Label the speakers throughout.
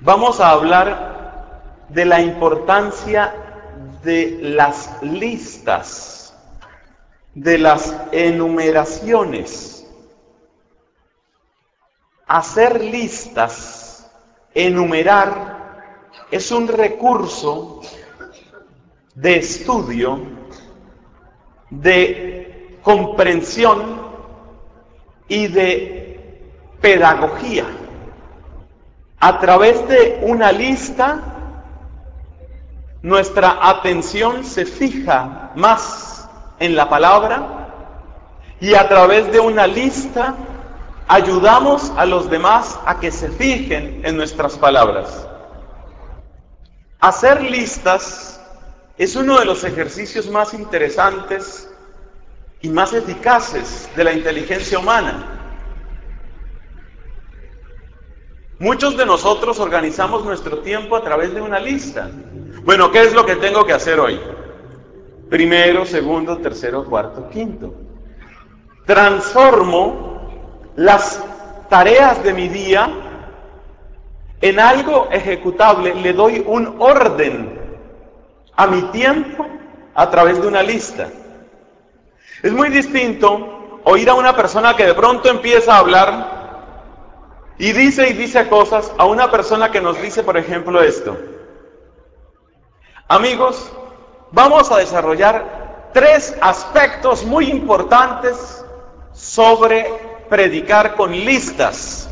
Speaker 1: Vamos a hablar de la importancia de las listas, de las enumeraciones. Hacer listas, enumerar, es un recurso de estudio, de comprensión y de pedagogía. A través de una lista, nuestra atención se fija más en la palabra y a través de una lista ayudamos a los demás a que se fijen en nuestras palabras. Hacer listas es uno de los ejercicios más interesantes y más eficaces de la inteligencia humana. Muchos de nosotros organizamos nuestro tiempo a través de una lista. Bueno, ¿qué es lo que tengo que hacer hoy? Primero, segundo, tercero, cuarto, quinto. Transformo las tareas de mi día en algo ejecutable. Le doy un orden a mi tiempo a través de una lista. Es muy distinto oír a una persona que de pronto empieza a hablar y dice cosas, a una persona que nos dice, por ejemplo, esto. Amigos, vamos a desarrollar 3 aspectos muy importantes sobre predicar con listas.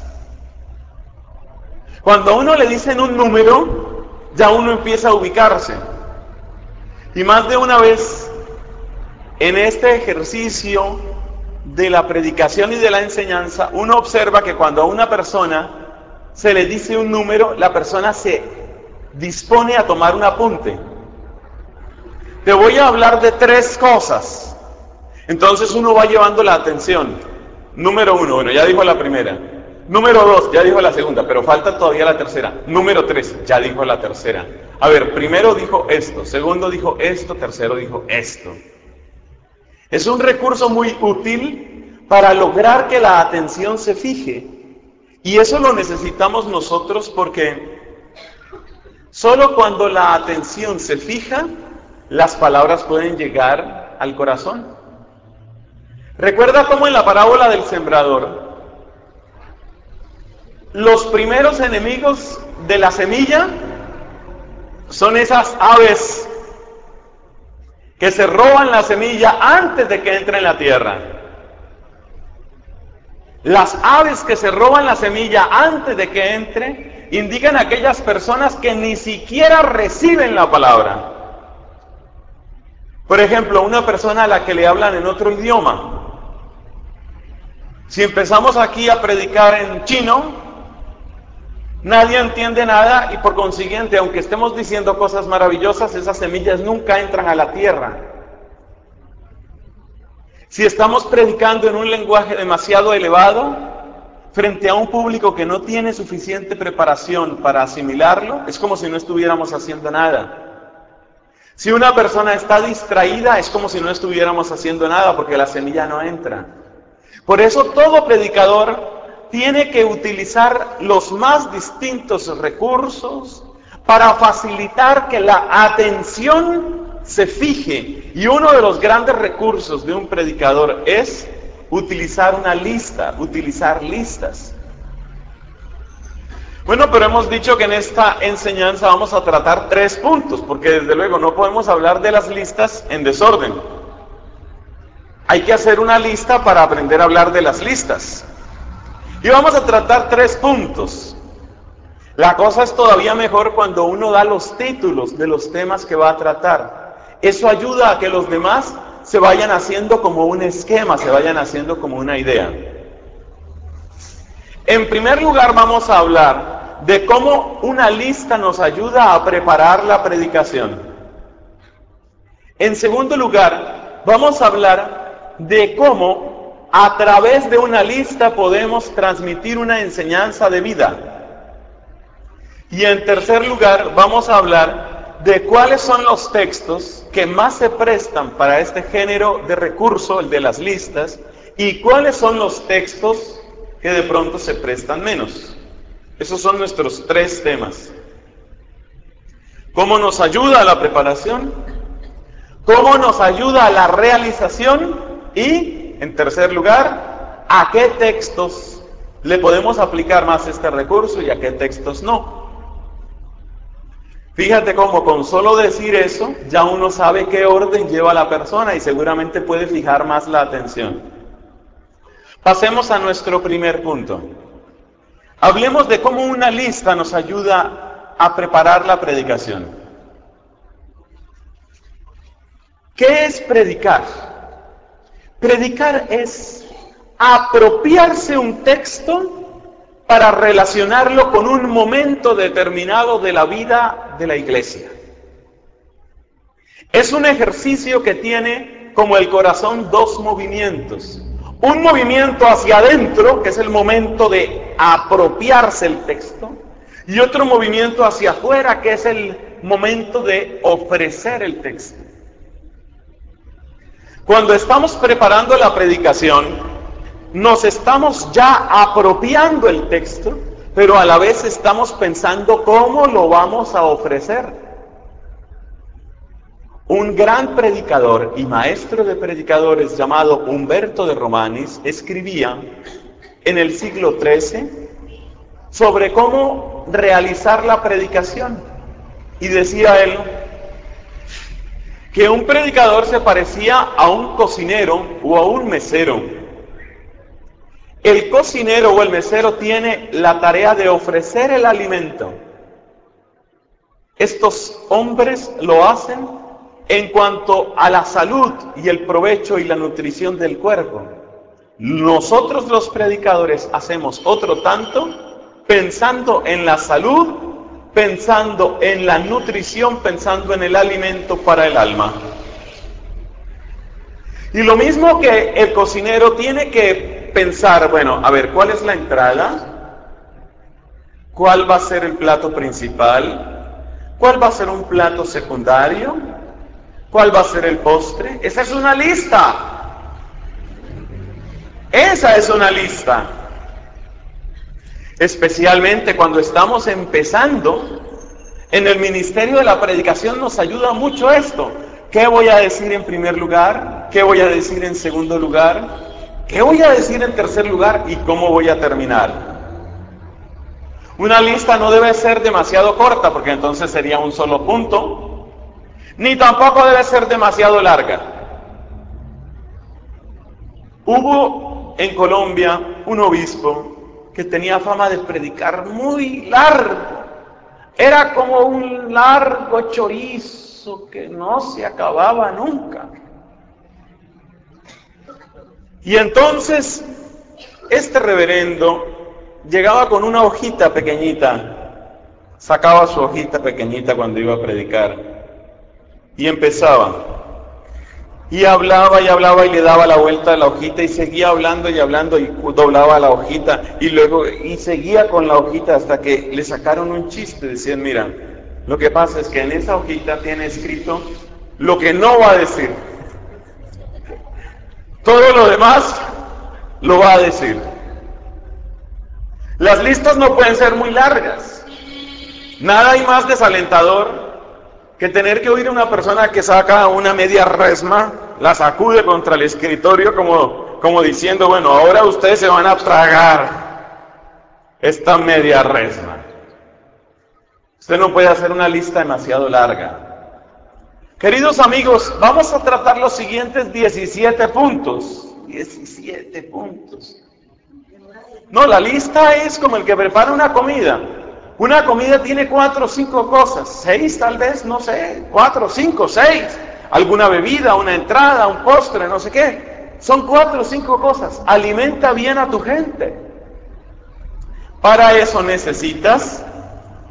Speaker 1: Cuando a uno le dicen un número, ya uno empieza a ubicarse. Y más de una vez, en este ejercicio de la predicación y de la enseñanza, uno observa que cuando a una persona se le dice un número, la persona se dispone a tomar un apunte. Te voy a hablar de 3 cosas. Entonces uno va llevando la atención. Número 1, bueno, ya dijo la primera. Número 2, ya dijo la segunda, pero falta todavía la tercera. Número 3, ya dijo la tercera. A ver, primero dijo esto, segundo dijo esto, tercero dijo esto. Es un recurso muy útil para lograr que la atención se fije. Y eso lo necesitamos nosotros porque solo cuando la atención se fija, las palabras pueden llegar al corazón. ¿Recuerda cómo en la parábola del sembrador, los primeros enemigos de la semilla son esas aves que se roban la semilla antes de que entre en la tierra? Las aves que se roban la semilla antes de que entre indican a aquellas personas que ni siquiera reciben la palabra. Por ejemplo, una persona a la que le hablan en otro idioma. Si empezamos aquí a predicar en chino, nadie entiende nada y por consiguiente, aunque estemos diciendo cosas maravillosas, esas semillas nunca entran a la tierra. Si estamos predicando en un lenguaje demasiado elevado, frente a un público que no tiene suficiente preparación para asimilarlo, es como si no estuviéramos haciendo nada. Si una persona está distraída, es como si no estuviéramos haciendo nada, porque la semilla no entra. Por eso todo predicador tiene que utilizar los más distintos recursos para facilitar que la atención se fije. Y uno de los grandes recursos de un predicador es utilizar una lista, utilizar listas. Bueno, pero hemos dicho que en esta enseñanza vamos a tratar 3 puntos, porque desde luego no podemos hablar de las listas en desorden. Hay que hacer una lista para aprender a hablar de las listas. Y vamos a tratar 3 puntos. La cosa es todavía mejor cuando uno da los títulos de los temas que va a tratar. Eso ayuda a que los demás se vayan haciendo como un esquema, se vayan haciendo como una idea. En primer lugar vamos a hablar de cómo una lista nos ayuda a preparar la predicación. En segundo lugar, vamos a hablar de cómo a través de una lista podemos transmitir una enseñanza de vida. Y en tercer lugar, vamos a hablar de cuáles son los textos que más se prestan para este género de recurso, el de las listas, y cuáles son los textos que de pronto se prestan menos. Esos son nuestros 3 temas. ¿Cómo nos ayuda a la preparación? ¿Cómo nos ayuda a la realización? Y, en tercer lugar, ¿a qué textos le podemos aplicar más este recurso y a qué textos no? Fíjate cómo con solo decir eso, ya uno sabe qué orden lleva la persona y seguramente puede fijar más la atención. Pasemos a nuestro primer punto. Hablemos de cómo una lista nos ayuda a preparar la predicación. ¿Qué es predicar? Predicar es apropiarse un texto para relacionarlo con un momento determinado de la vida de la iglesia. Es un ejercicio que tiene como el corazón 2 movimientos. Un movimiento hacia adentro, que es el momento de apropiarse el texto, y otro movimiento hacia afuera, que es el momento de ofrecer el texto. Cuando estamos preparando la predicación, nos estamos ya apropiando el texto, pero a la vez estamos pensando cómo lo vamos a ofrecer. Un gran predicador y maestro de predicadores llamado Humberto de Romanis escribía en el siglo XIII sobre cómo realizar la predicación. Y decía él que un predicador se parecía a un cocinero o a un mesero. El cocinero o el mesero tiene la tarea de ofrecer el alimento. Estos hombres lo hacen en cuanto a la salud y el provecho y la nutrición del cuerpo. Nosotros los predicadores hacemos otro tanto, pensando en la salud, pensando en la nutrición, pensando en el alimento para el alma. Y lo mismo que el cocinero tiene que pensar, bueno, a ver, ¿cuál es la entrada? ¿Cuál va a ser el plato principal? ¿Cuál va a ser un plato secundario? ¿Cuál va a ser el postre? Esa es una lista. Esa es una lista. Especialmente cuando estamos empezando, en el ministerio de la predicación nos ayuda mucho esto. ¿Qué voy a decir en primer lugar? ¿Qué voy a decir en segundo lugar? ¿Qué voy a decir en tercer lugar? ¿Y cómo voy a terminar? Una lista no debe ser demasiado corta, porque entonces sería un solo punto, ni tampoco debe ser demasiado larga. Hubo en Colombia un obispo que tenía fama de predicar muy largo. Era como un largo chorizo que no se acababa nunca. Y entonces, este reverendo llegaba con una hojita pequeñita, sacaba su hojita pequeñita cuando iba a predicar, y empezaba, y hablaba y le daba la vuelta a la hojita, y seguía hablando, y doblaba la hojita, y seguía con la hojita hasta que le sacaron un chiste. Decían, mira, lo que pasa es que en esa hojita tiene escrito lo que no va a decir. Todo lo demás lo va a decir. Las listas no pueden ser muy largas. Nada hay más desalentador que tener que oír a una persona que saca una media resma, la sacude contra el escritorio como diciendo, bueno, ahora ustedes se van a tragar esta media resma. Usted no puede hacer una lista demasiado larga. Queridos amigos, vamos a tratar los siguientes 17 puntos. 17 puntos. No, la lista es como el que prepara una comida. Una comida tiene 4 o 5 cosas. 6 tal vez, no sé. 4, 5, 6. Alguna bebida, una entrada, un postre, no sé qué. Son 4 o 5 cosas. Alimenta bien a tu gente. Para eso necesitas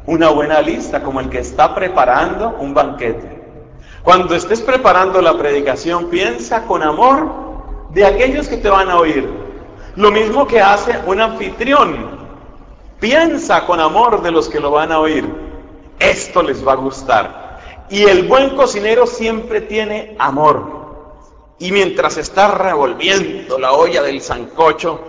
Speaker 1: una buena lista, como el que está preparando un banquete. Cuando estés preparando la predicación, piensa con amor de aquellos que te van a oír. Lo mismo que hace un anfitrión. Piensa con amor de los que lo van a oír. Esto les va a gustar. Y el buen cocinero siempre tiene amor. Y mientras está revolviendo la olla del sancocho,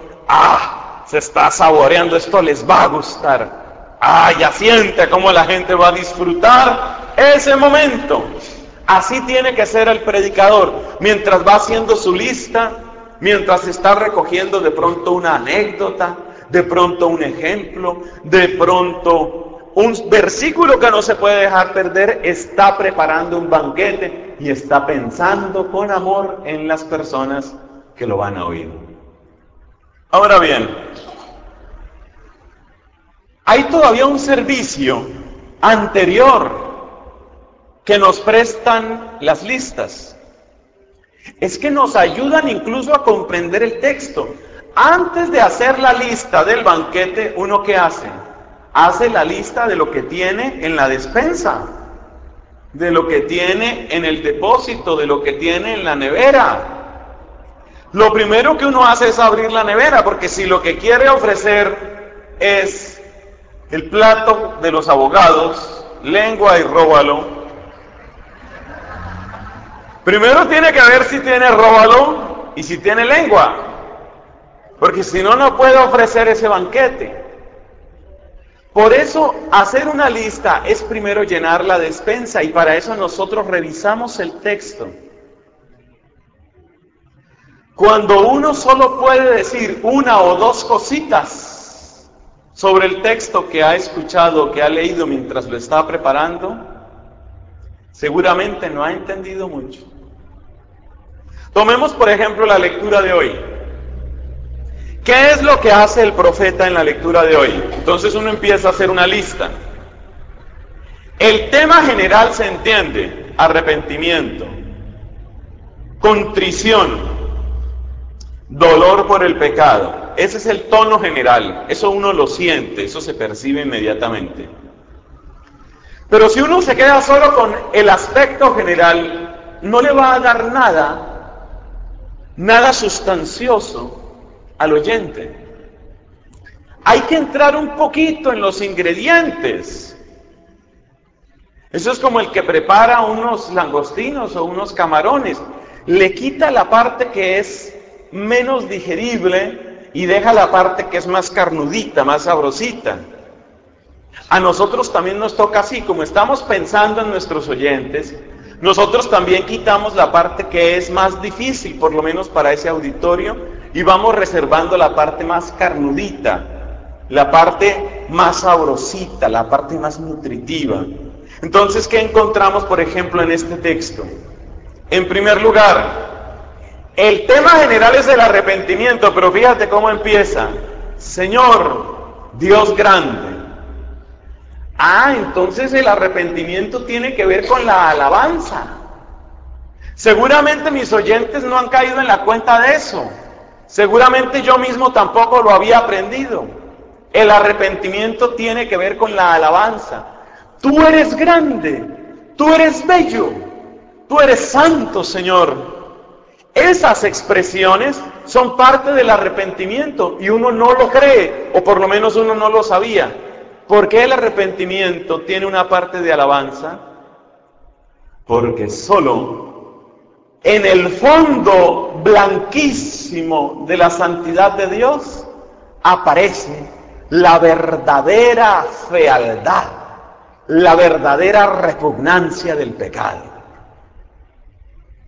Speaker 1: se está saboreando, esto les va a gustar. Ya siente cómo la gente va a disfrutar ese momento. Así tiene que ser el predicador, mientras va haciendo su lista, mientras está recogiendo de pronto una anécdota, de pronto un ejemplo, de pronto un versículo que no se puede dejar perder, está preparando un banquete y está pensando con amor en las personas que lo van a oír. Ahora bien, hay todavía un servicio anterior que nos prestan las listas. Es que nos ayudan incluso a comprender el texto. Antes de hacer la lista del banquete, ¿uno qué hace? Hace la lista de lo que tiene en la despensa, de lo que tiene en el depósito, de lo que tiene en la nevera. Lo primero que uno hace es abrir la nevera, porque si lo que quiere ofrecer es el plato de los abogados, lengua y róbalo, primero tiene que ver si tiene róbalo y si tiene lengua, porque si no, no puede ofrecer ese banquete. Por eso, hacer una lista es primero llenar la despensa, y para eso nosotros revisamos el texto. Cuando uno solo puede decir una o dos cositas sobre el texto que ha escuchado, que ha leído mientras lo está preparando, seguramente no ha entendido mucho. Tomemos por ejemplo la lectura de hoy. ¿Qué es lo que hace el profeta en la lectura de hoy? Entonces uno empieza a hacer una lista. El tema general se entiende: arrepentimiento, contrición, dolor por el pecado. Ese es el tono general, eso uno lo siente, eso se percibe inmediatamente. Pero si uno se queda solo con el aspecto general, no le va a dar nada sustancioso al oyente. Hay que entrar un poquito en los ingredientes. Eso es como el que prepara unos langostinos o unos camarones. Le quita la parte que es menos digerible y deja la parte que es más carnudita, más sabrosita. A nosotros también nos toca así, como estamos pensando en nuestros oyentes, nosotros también quitamos la parte que es más difícil, por lo menos para ese auditorio, y vamos reservando la parte más carnudita, la parte más sabrosita, la parte más nutritiva. Entonces, ¿qué encontramos, por ejemplo, en este texto? En primer lugar, el tema general es el arrepentimiento, pero fíjate cómo empieza: Señor, Dios grande. Entonces el arrepentimiento tiene que ver con la alabanza. Seguramente mis oyentes no han caído en la cuenta de eso. Seguramente yo mismo tampoco lo había aprendido. El arrepentimiento tiene que ver con la alabanza. Tú eres grande, tú eres bello, tú eres santo, Señor. Esas expresiones son parte del arrepentimiento y uno no lo cree, o por lo menos uno no lo sabía. ¿Por qué el arrepentimiento tiene una parte de alabanza? Porque solo en el fondo blanquísimo de la santidad de Dios aparece la verdadera fealdad, la verdadera repugnancia del pecado.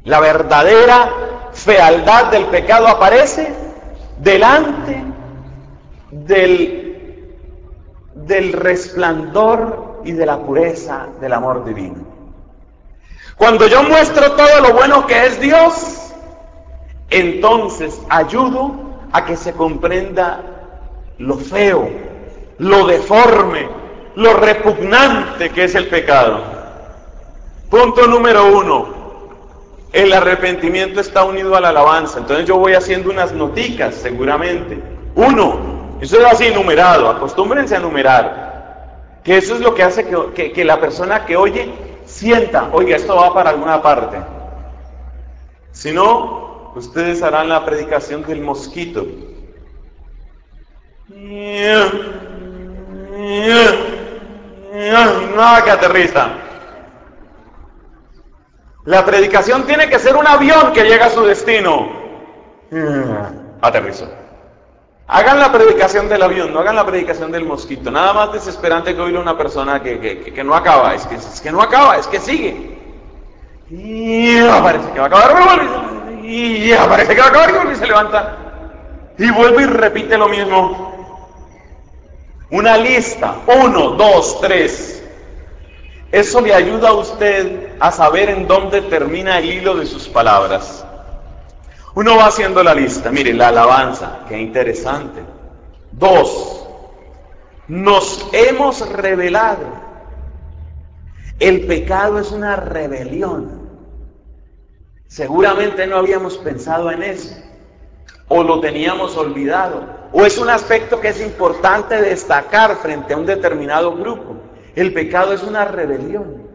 Speaker 1: La verdadera fealdad del pecado aparece delante del resplandor y de la pureza del amor divino. Cuando yo muestro todo lo bueno que es Dios, entonces ayudo a que se comprenda lo feo, lo deforme, lo repugnante que es el pecado. Punto número 1. El arrepentimiento está unido a la alabanza. Entonces yo voy haciendo unas noticas, seguramente. 1, eso es así numerado, acostúmbrense a numerar. Que eso es lo que hace que la persona que oye sienta: oiga, esto va para alguna parte. Si no, ustedes harán la predicación del mosquito. Nada que aterriza. La predicación tiene que ser un avión que llega a su destino. Aterrizó. Hagan la predicación del avión, no hagan la predicación del mosquito. Nada más desesperante que oírle a una persona que no acaba, es que no acaba, es que sigue. Y parece que va a acabar, y parece que va a acabar, y se levanta. Y vuelve y repite lo mismo. Una lista, 1, 2, 3. Eso le ayuda a usted a saber en dónde termina el hilo de sus palabras. Uno va haciendo la lista. Mire, la alabanza, qué interesante. 2, nos hemos rebelado. El pecado es una rebelión. Seguramente no habíamos pensado en eso, o lo teníamos olvidado, o es un aspecto que es importante destacar frente a un determinado grupo. El pecado es una rebelión.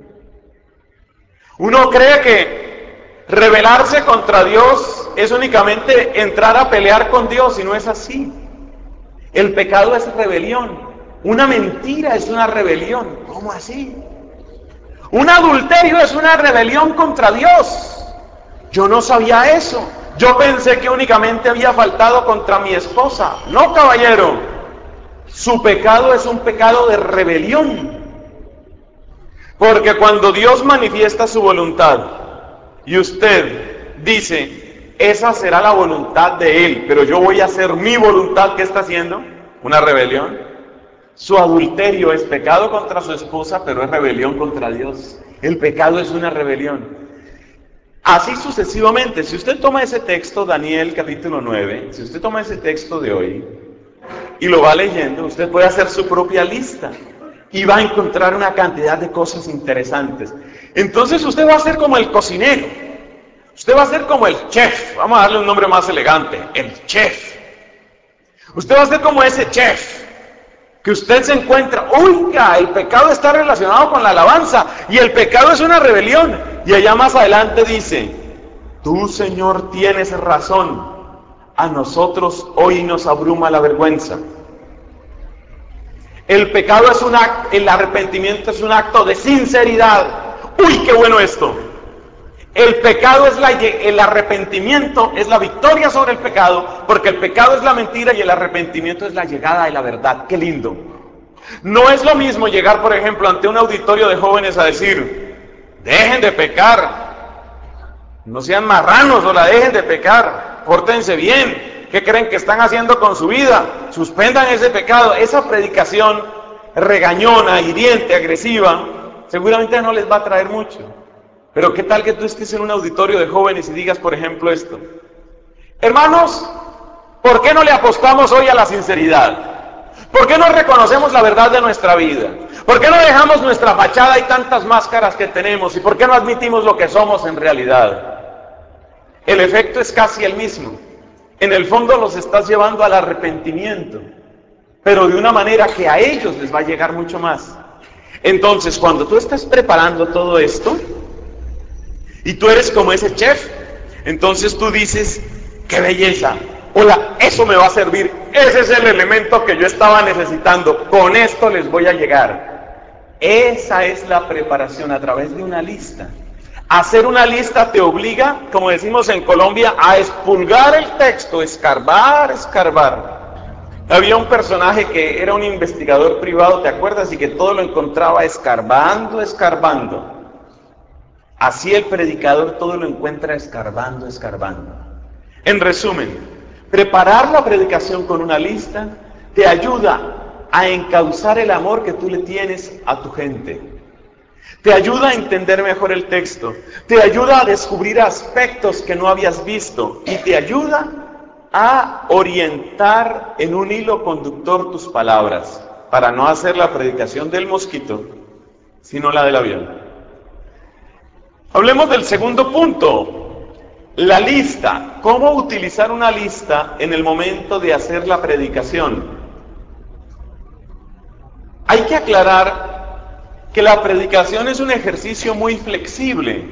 Speaker 1: Uno cree que rebelarse contra Dios es únicamente entrar a pelear con Dios, y no es así. El pecado es rebelión. Una mentira es una rebelión. ¿Cómo así? Un adulterio es una rebelión contra Dios. Yo no sabía eso. Yo pensé que únicamente había faltado contra mi esposa. No, caballero. Su pecado es un pecado de rebelión. Porque cuando Dios manifiesta su voluntad y usted dice, esa será la voluntad de Él, pero yo voy a hacer mi voluntad, ¿qué está haciendo? Una rebelión. Su adulterio es pecado contra su esposa, pero es rebelión contra Dios. El pecado es una rebelión. Así sucesivamente. Si usted toma ese texto, Daniel capítulo 9, si usted toma ese texto de hoy y lo va leyendo, usted puede hacer su propia lista y va a encontrar una cantidad de cosas interesantes. Entonces usted va a ser como el cocinero, usted va a ser como el chef, vamos a darle un nombre más elegante, el chef. Usted va a ser como ese chef que usted se encuentra, oiga, el pecado está relacionado con la alabanza y el pecado es una rebelión. Y allá más adelante dice, tú, Señor, tienes razón, a nosotros hoy nos abruma la vergüenza. El pecado es el arrepentimiento es un acto de sinceridad. Uy, qué bueno esto. El pecado el arrepentimiento es la victoria sobre el pecado, porque el pecado es la mentira y el arrepentimiento es la llegada de la verdad. Qué lindo. No es lo mismo llegar, por ejemplo, ante un auditorio de jóvenes a decir, dejen de pecar, no sean marranos, o la dejen de pecar, pórtense bien. ¿Qué creen que están haciendo con su vida? Suspendan ese pecado. Esa predicación regañona, hiriente, agresiva, seguramente no les va a traer mucho. Pero ¿qué tal que tú estés en un auditorio de jóvenes y digas, por ejemplo, esto? Hermanos, ¿por qué no le apostamos hoy a la sinceridad? ¿Por qué no reconocemos la verdad de nuestra vida? ¿Por qué no dejamos nuestra fachada y tantas máscaras que tenemos? ¿Y por qué no admitimos lo que somos en realidad? El efecto es casi el mismo. En el fondo los estás llevando al arrepentimiento, pero de una manera que a ellos les va a llegar mucho más. Entonces, cuando tú estás preparando todo esto, y tú eres como ese chef, entonces tú dices, ¡qué belleza! Hola, eso me va a servir, ese es el elemento que yo estaba necesitando, con esto les voy a llegar. Esa es la preparación a través de una lista. Hacer una lista te obliga, como decimos en Colombia, a expurgar el texto, escarbar. Había un personaje que era un investigador privado, ¿te acuerdas? Y que todo lo encontraba escarbando. Así el predicador todo lo encuentra escarbando. En resumen, preparar la predicación con una lista te ayuda a encauzar el amor que tú le tienes a tu gente. Te ayuda a entender mejor el texto, te ayuda a descubrir aspectos que no habías visto y te ayuda a orientar en un hilo conductor tus palabras para no hacer la predicación del mosquito, sino la del avión. Hablemos del segundo punto, la lista. ¿Cómo utilizar una lista en el momento de hacer la predicación? Hay que aclarar que la predicación es un ejercicio muy flexible.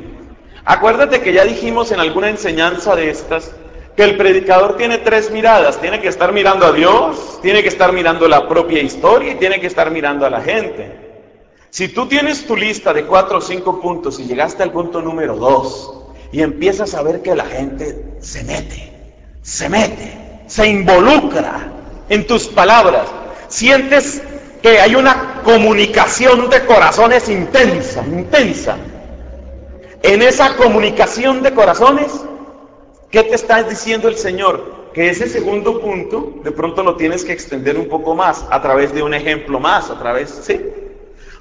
Speaker 1: Acuérdate que ya dijimos en alguna enseñanza de estas que el predicador tiene tres miradas. Tiene que estar mirando a Dios, tiene que estar mirando la propia historia y tiene que estar mirando a la gente. Si tú tienes tu lista de 4 o 5 puntos y llegaste al punto número 2 y empiezas a ver que la gente se mete, se involucra, en tus palabras. Sientes que hay una comunicación de corazones intensa, intensa. En esa comunicación de corazones, ¿qué te está diciendo el Señor? Que ese segundo punto, de pronto lo tienes que extender un poco más, a través de un ejemplo más, a través, ¿sí?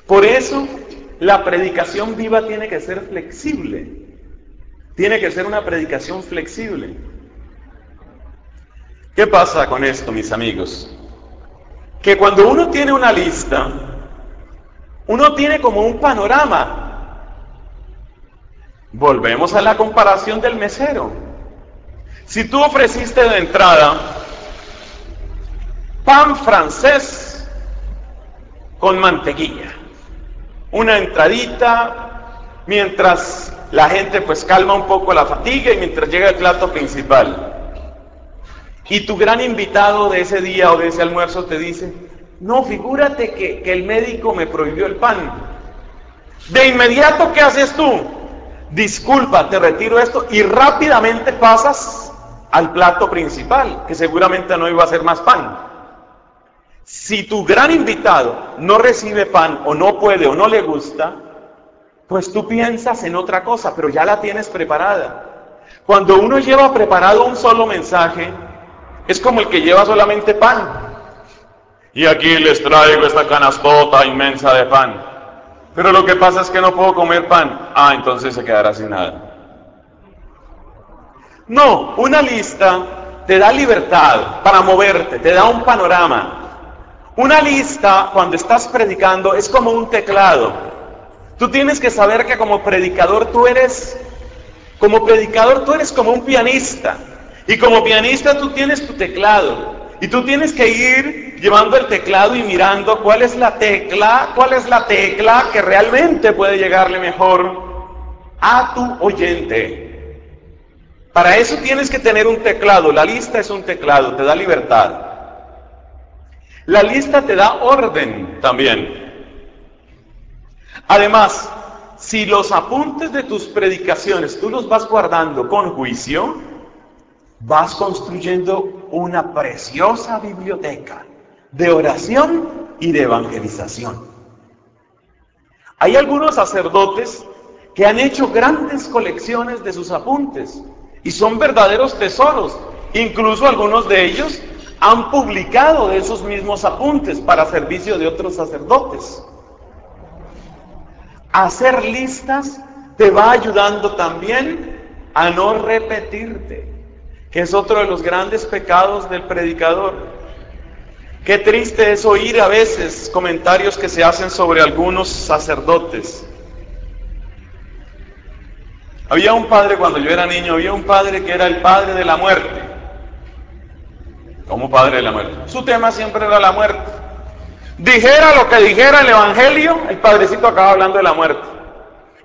Speaker 1: Por eso, la predicación viva tiene que ser flexible. Tiene que ser una predicación flexible. ¿Qué pasa con esto, mis amigos? Que cuando uno tiene una lista, uno tiene como un panorama. Volvemos a la comparación del mesero. Si tú ofreciste de entrada pan francés con mantequilla, una entradita, mientras la gente pues calma un poco la fatiga y mientras llega el plato principal, y tu gran invitado de ese día o de ese almuerzo te dice: no, figúrate que el médico me prohibió el pan. De inmediato, ¿qué haces tú? Disculpa, te retiro esto, y rápidamente pasas al plato principal, que seguramente no iba a ser más pan. Si tu gran invitado no recibe pan, o no puede, o no le gusta, pues tú piensas en otra cosa, pero ya la tienes preparada. Cuando uno lleva preparado un solo mensaje, es como el que lleva solamente pan. Y aquí les traigo esta canastota inmensa de pan. Pero lo que pasa es que no puedo comer pan. Ah, entonces se quedará sin nada. No, una lista te da libertad para moverte, te da un panorama. Una lista, cuando estás predicando, es como un teclado. Tú tienes que saber que como predicador tú eres como un pianista. Y como pianista tú tienes tu teclado. Y tú tienes que ir llevando el teclado y mirando cuál es la tecla que realmente puede llegarle mejor a tu oyente. Para eso tienes que tener un teclado. La lista es un teclado, te da libertad. La lista te da orden también. Además, si los apuntes de tus predicaciones tú los vas guardando con juicio, vas construyendo una preciosa biblioteca de oración y de evangelización. Hay algunos sacerdotes que han hecho grandes colecciones de sus apuntes y son verdaderos tesoros. Incluso algunos de ellos han publicado esos mismos apuntes para servicio de otros sacerdotes. Hacer listas te va ayudando también a no repetirte, que es otro de los grandes pecados del predicador. Qué triste es oír a veces comentarios que se hacen sobre algunos sacerdotes. Había un padre, cuando yo era niño, había un padre que era el padre de la muerte. ¿Cómo padre de la muerte? Su tema siempre era la muerte. Dijera lo que dijera el Evangelio, el padrecito acaba hablando de la muerte.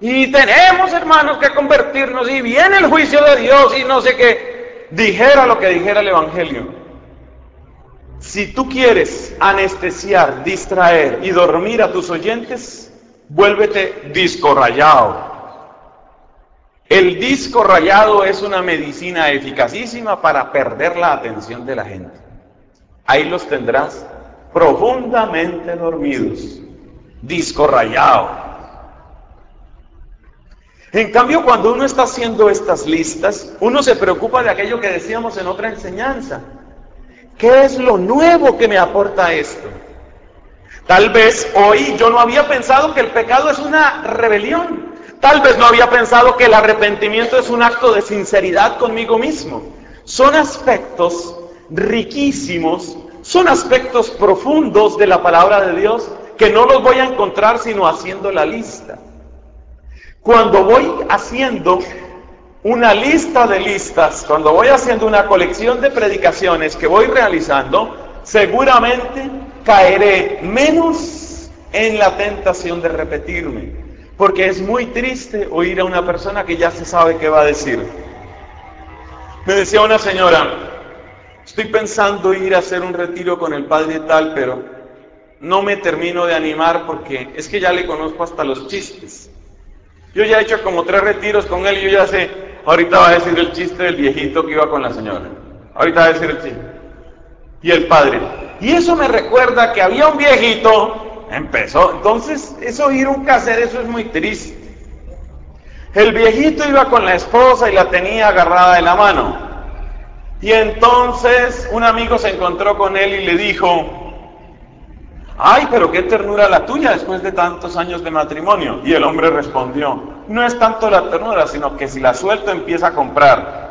Speaker 1: Y tenemos, hermanos, que convertirnos, y viene el juicio de Dios, y no sé qué. Dijera lo que dijera el Evangelio. Si tú quieres anestesiar, distraer y dormir a tus oyentes, vuélvete disco rayado. El disco rayado es una medicina eficacísima para perder la atención de la gente. Ahí los tendrás profundamente dormidos, disco rayado. En cambio, cuando uno está haciendo estas listas, uno se preocupa de aquello que decíamos en otra enseñanza. ¿Qué es lo nuevo que me aporta esto? Tal vez hoy yo no había pensado que el pecado es una rebelión. Tal vez no había pensado que el arrepentimiento es un acto de sinceridad conmigo mismo. Son aspectos riquísimos, son aspectos profundos de la palabra de Dios que no los voy a encontrar sino haciendo la lista. Cuando voy haciendo una lista de listas, cuando voy haciendo una colección de predicaciones que voy realizando, seguramente caeré menos en la tentación de repetirme, porque es muy triste oír a una persona que ya se sabe qué va a decir. Me decía una señora: estoy pensando ir a hacer un retiro con el padre tal, pero no me termino de animar porque es que ya le conozco hasta los chistes. Yo ya he hecho como 3 retiros con él y yo ya sé, ahorita va a decir el chiste del viejito que iba con la señora. Ahorita va a decir el chiste. Y el padre, y eso me recuerda que había un viejito, empezó, entonces eso oír un cassette, eso es muy triste. El viejito iba con la esposa y la tenía agarrada de la mano. Y entonces un amigo se encontró con él y le dijo, ay, pero qué ternura la tuya después de tantos años de matrimonio. Y el hombre respondió, no es tanto la ternura, sino que si la suelto empieza a comprar.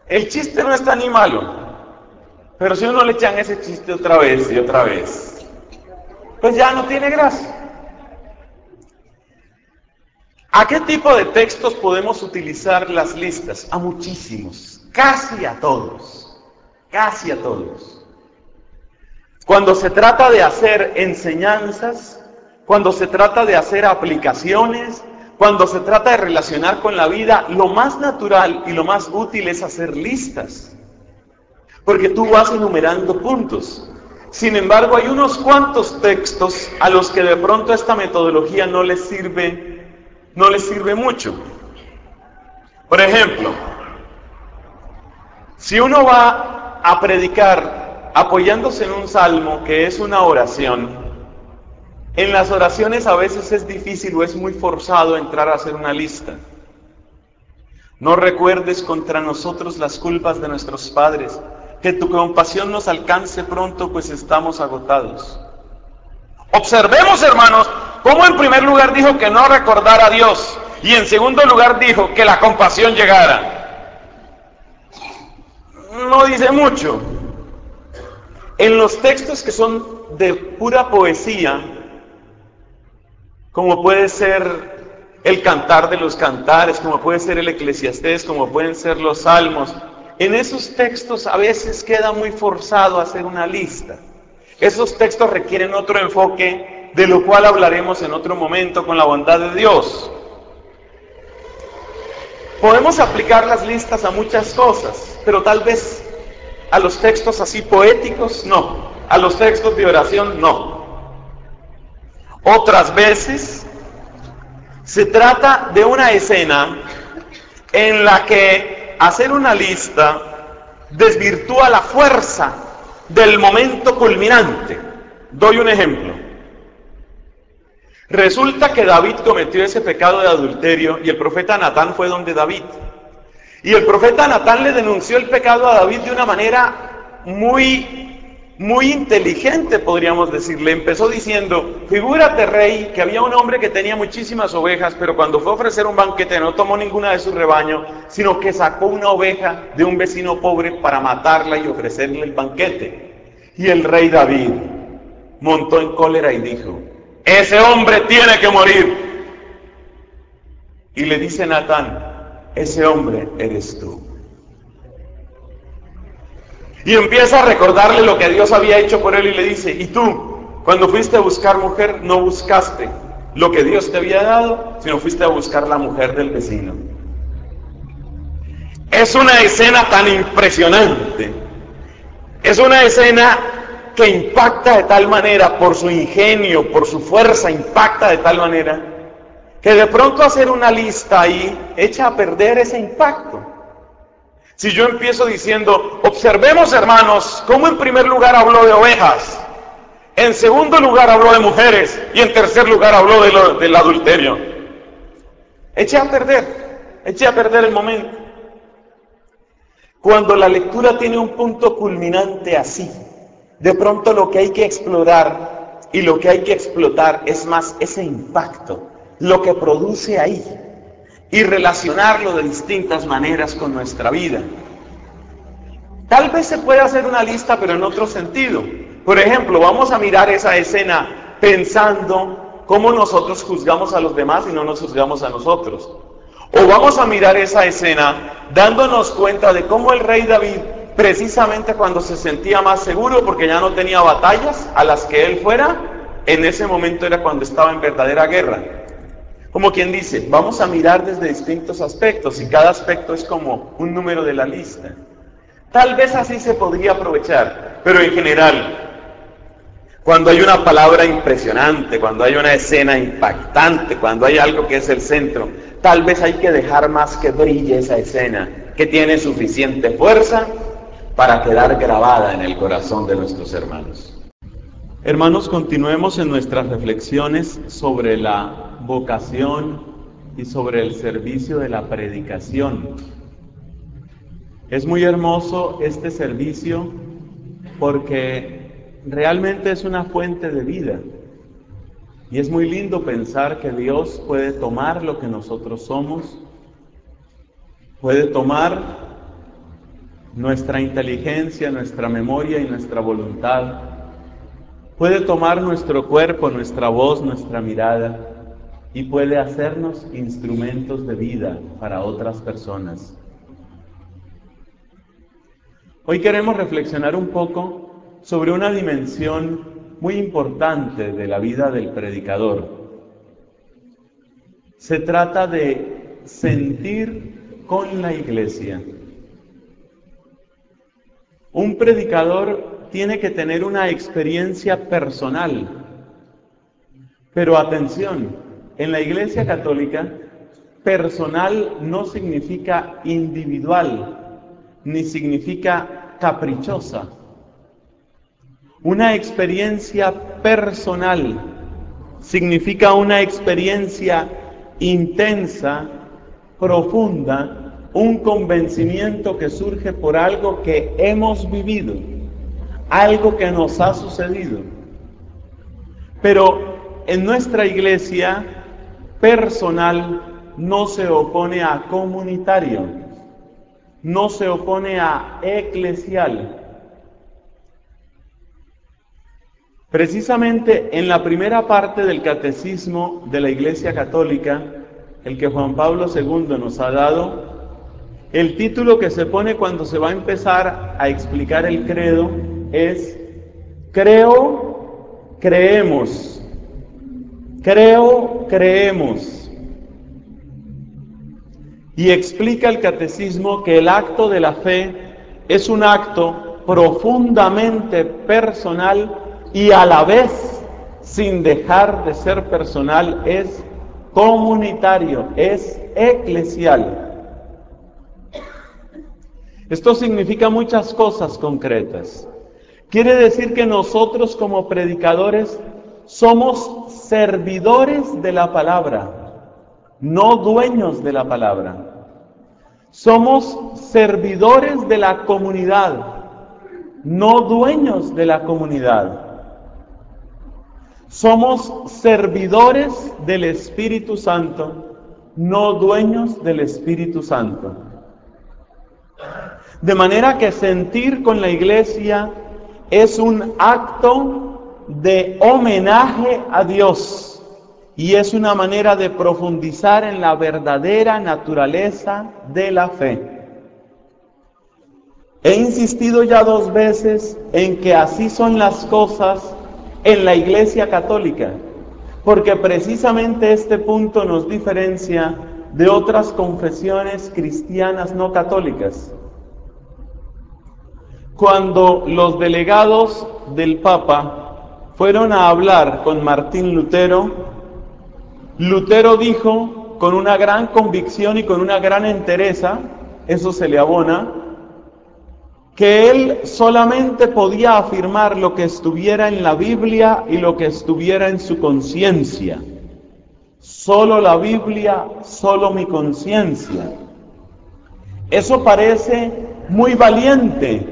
Speaker 1: El chiste no está ni malo, pero si uno le echan ese chiste otra vez y otra vez, pues ya no tiene gracia. ¿A qué tipo de textos podemos utilizar las listas? A muchísimos, casi a todos, casi a todos. Cuando se trata de hacer enseñanzas, cuando se trata de hacer aplicaciones, cuando se trata de relacionar con la vida, lo más natural y lo más útil es hacer listas, porque tú vas enumerando puntos. Sin embargo, hay unos cuantos textos a los que de pronto esta metodología no les sirve mucho. Por ejemplo, si uno va a predicar apoyándose en un salmo que es una oración, en las oraciones a veces es difícil o es muy forzado entrar a hacer una lista. No recuerdes contra nosotros las culpas de nuestros padres, que tu compasión nos alcance pronto, pues estamos agotados. Observemos, hermanos, cómo en primer lugar dijo que no recordara a Dios, y en segundo lugar dijo que la compasión llegara. No dice mucho. En los textos que son de pura poesía, como puede ser el Cantar de los Cantares, como puede ser el Eclesiastés, como pueden ser los Salmos, en esos textos a veces queda muy forzado hacer una lista. Esos textos requieren otro enfoque, de lo cual hablaremos en otro momento con la bondad de Dios. Podemos aplicar las listas a muchas cosas, pero tal vez a los textos así poéticos, no. A los textos de oración, no. Otras veces se trata de una escena en la que hacer una lista desvirtúa la fuerza del momento culminante. Doy un ejemplo. Resulta que David cometió ese pecado de adulterio y el profeta Natán fue donde David. Y el profeta Natán le denunció el pecado a David de una manera muy inteligente, podríamos decir. Le empezó diciendo, figúrate, rey, que había un hombre que tenía muchísimas ovejas, pero cuando fue a ofrecer un banquete no tomó ninguna de su rebaño, sino que sacó una oveja de un vecino pobre para matarla y ofrecerle el banquete. Y el rey David montó en cólera y dijo, ese hombre tiene que morir. Y le dice Natán, ese hombre eres tú. Y empieza a recordarle lo que Dios había hecho por él y le dice, y tú, cuando fuiste a buscar mujer, no buscaste lo que Dios te había dado, sino fuiste a buscar la mujer del vecino. Es una escena tan impresionante, es una escena que impacta de tal manera, por su ingenio, por su fuerza, impacta de tal manera, que de pronto hacer una lista ahí echa a perder ese impacto. Si yo empiezo diciendo, observemos, hermanos, cómo en primer lugar habló de ovejas, en segundo lugar habló de mujeres y en tercer lugar habló del adulterio, eché a perder el momento. Cuando la lectura tiene un punto culminante así, de pronto lo que hay que explorar y lo que hay que explotar es más ese impacto, lo que produce ahí, y relacionarlo de distintas maneras con nuestra vida. Tal vez se puede hacer una lista, pero en otro sentido. Por ejemplo, vamos a mirar esa escena pensando cómo nosotros juzgamos a los demás y no nos juzgamos a nosotros. O vamos a mirar esa escena dándonos cuenta de cómo el rey David, precisamente cuando se sentía más seguro porque ya no tenía batallas a las que él fuera, en ese momento era cuando estaba en verdadera guerra. Como quien dice, vamos a mirar desde distintos aspectos y cada aspecto es como un número de la lista. Tal vez así se podría aprovechar, pero en general, cuando hay una palabra impresionante, cuando hay una escena impactante, cuando hay algo que es el centro, tal vez hay que dejar más que brille esa escena que tiene suficiente fuerza para quedar grabada en el corazón de nuestros hermanos. Hermanos, continuemos en nuestras reflexiones sobre la vocación y sobre el servicio de la predicación. Es muy hermoso este servicio porque realmente es una fuente de vida. Y es muy lindo pensar que Dios puede tomar lo que nosotros somos, puede tomar nuestra inteligencia, nuestra memoria y nuestra voluntad, puede tomar nuestro cuerpo, nuestra voz, nuestra mirada y puede hacernos instrumentos de vida para otras personas. Hoy queremos reflexionar un poco sobre una dimensión muy importante de la vida del predicador. Se trata de sentir con la iglesia. Un predicador tiene que tener una experiencia personal. Pero atención, en la Iglesia Católica, personal no significa individual, ni significa caprichosa. Una experiencia personal significa una experiencia intensa, profunda, un convencimiento que surge por algo que hemos vivido, algo que nos ha sucedido. Pero en nuestra iglesia, personal no se opone a comunitario, no se opone a eclesial. Precisamente en la primera parte del catecismo de la Iglesia Católica, el que Juan Pablo II nos ha dado, el título que se pone cuando se va a empezar a explicar el credo es Creo, creemos. Creo, creemos. Y explica el catecismo que el acto de la fe es un acto profundamente personal y a la vez, sin dejar de ser personal, es comunitario, es eclesial. Esto significa muchas cosas concretas. Quiere decir que nosotros como predicadores somos servidores de la palabra, no dueños de la palabra. Somos servidores de la comunidad, no dueños de la comunidad. Somos servidores del Espíritu Santo, no dueños del Espíritu Santo. De manera que sentir con la iglesia es un acto de homenaje a Dios y es una manera de profundizar en la verdadera naturaleza de la fe. He insistido ya 2 veces en que así son las cosas en la Iglesia Católica, porque precisamente este punto nos diferencia de otras confesiones cristianas no católicas. Cuando los delegados del Papa fueron a hablar con Martín Lutero, Lutero dijo con una gran convicción y con una gran entereza, eso se le abona, que él solamente podía afirmar lo que estuviera en la Biblia y lo que estuviera en su conciencia. Solo la Biblia, solo mi conciencia. Eso parece muy valiente,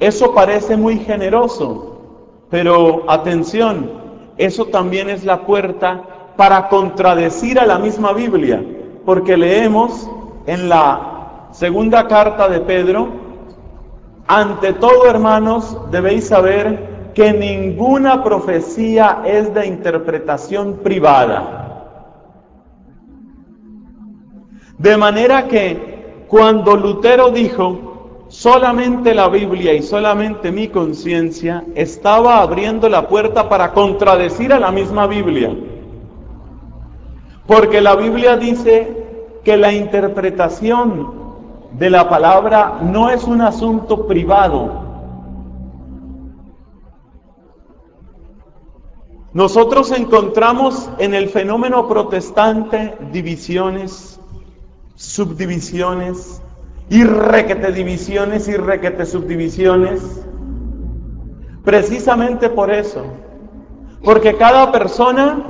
Speaker 1: eso parece muy generoso, pero atención, eso también es la puerta para contradecir a la misma Biblia, porque leemos en la segunda carta de Pedro: ante todo, hermanos, debéis saber que ninguna profecía es de interpretación privada. De manera que cuando Lutero dijo solamente la Biblia y solamente mi conciencia, estaba abriendo la puerta para contradecir a la misma Biblia. Porque la Biblia dice que la interpretación de la palabra no es un asunto privado. Nosotros encontramos en el fenómeno protestante divisiones, subdivisiones, y requete divisiones y requete subdivisiones. Precisamente por eso, porque cada persona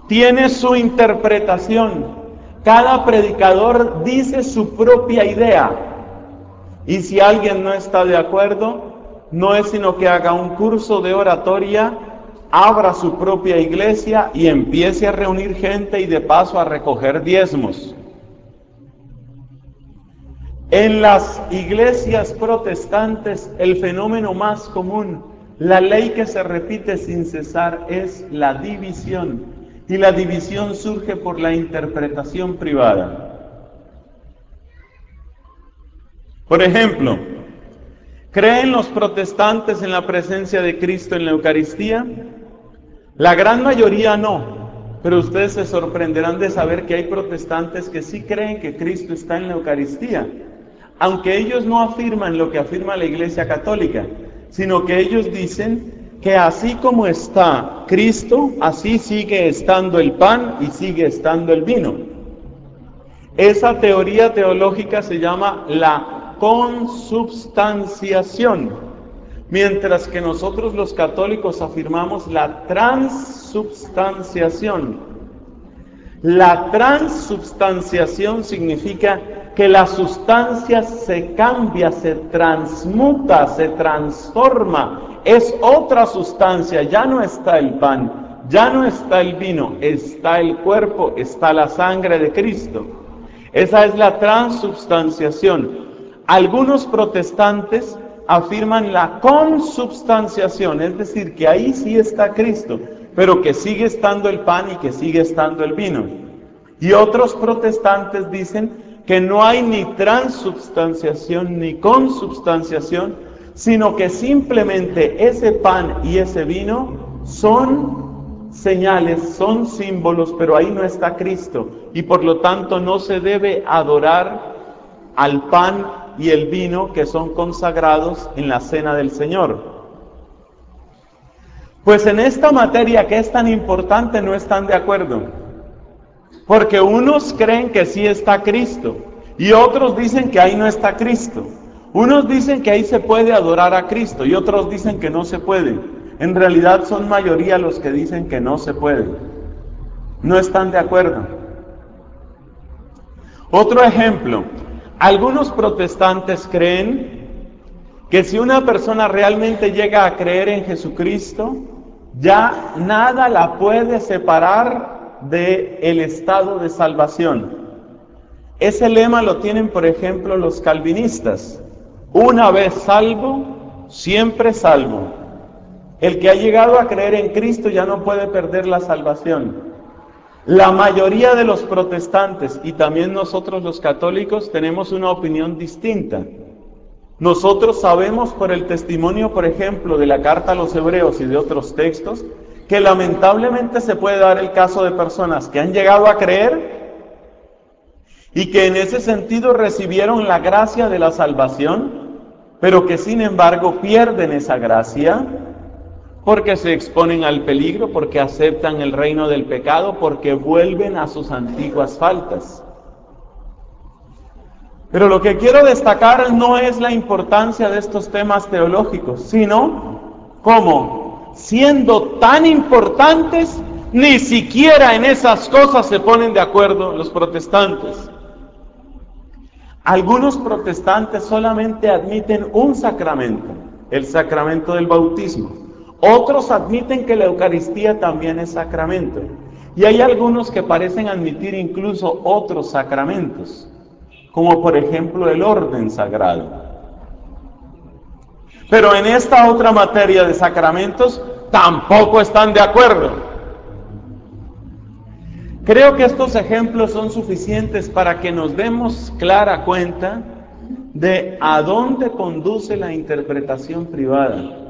Speaker 1: tiene su interpretación, cada predicador dice su propia idea, y si alguien no está de acuerdo, no es sino que haga un curso de oratoria, abra su propia iglesia y empiece a reunir gente y de paso a recoger diezmos. En las iglesias protestantes, el fenómeno más común, la ley que se repite sin cesar, es la división. Y la división surge por la interpretación privada. Por ejemplo, ¿creen los protestantes en la presencia de Cristo en la Eucaristía? La gran mayoría no, pero ustedes se sorprenderán de saber que hay protestantes que sí creen que Cristo está en la Eucaristía, aunque ellos no afirman lo que afirma la Iglesia Católica, sino que ellos dicen que así como está Cristo, así sigue estando el pan y sigue estando el vino. Esa teoría teológica se llama la consubstanciación, mientras que nosotros los católicos afirmamos la transubstanciación. La transubstanciación significa que la sustancia se cambia, se transmuta, se transforma, es otra sustancia, ya no está el pan, ya no está el vino, está el cuerpo, está la sangre de Cristo. Esa es la transubstanciación. Algunos protestantes afirman la consubstanciación, es decir, que ahí sí está Cristo, pero que sigue estando el pan y que sigue estando el vino. Y otros protestantes dicen que no hay ni transubstanciación ni consubstanciación, sino que simplemente ese pan y ese vino son señales, son símbolos, pero ahí no está Cristo, y por lo tanto no se debe adorar al pan y el vino que son consagrados en la cena del Señor. Pues en esta materia que es tan importante no están de acuerdo, porque unos creen que sí está Cristo y otros dicen que ahí no está Cristo. Unos dicen que ahí se puede adorar a Cristo y otros dicen que no se puede. En realidad son mayoría los que dicen que no se puede. No están de acuerdo. Otro ejemplo, algunos protestantes creen que si una persona realmente llega a creer en Jesucristo, ya nada la puede separar del estado de salvación. Ese lema lo tienen, por ejemplo, los calvinistas. Una vez salvo, siempre salvo. El que ha llegado a creer en Cristo ya no puede perder la salvación. La mayoría de los protestantes y también nosotros los católicos tenemos una opinión distinta. Nosotros sabemos por el testimonio, por ejemplo, de la carta a los Hebreos y de otros textos, que lamentablemente se puede dar el caso de personas que han llegado a creer y que en ese sentido recibieron la gracia de la salvación, pero que sin embargo pierden esa gracia porque se exponen al peligro, porque aceptan el reino del pecado, porque vuelven a sus antiguas faltas. Pero lo que quiero destacar no es la importancia de estos temas teológicos, sino cómo, siendo tan importantes, ni siquiera en esas cosas se ponen de acuerdo los protestantes. Algunos protestantes solamente admiten un sacramento, el sacramento del bautismo. Otros admiten que la Eucaristía también es sacramento. Y hay algunos que parecen admitir incluso otros sacramentos, como por ejemplo el orden sagrado. Pero en esta otra materia de sacramentos tampoco están de acuerdo. Creo que estos ejemplos son suficientes para que nos demos clara cuenta de a dónde conduce la interpretación privada.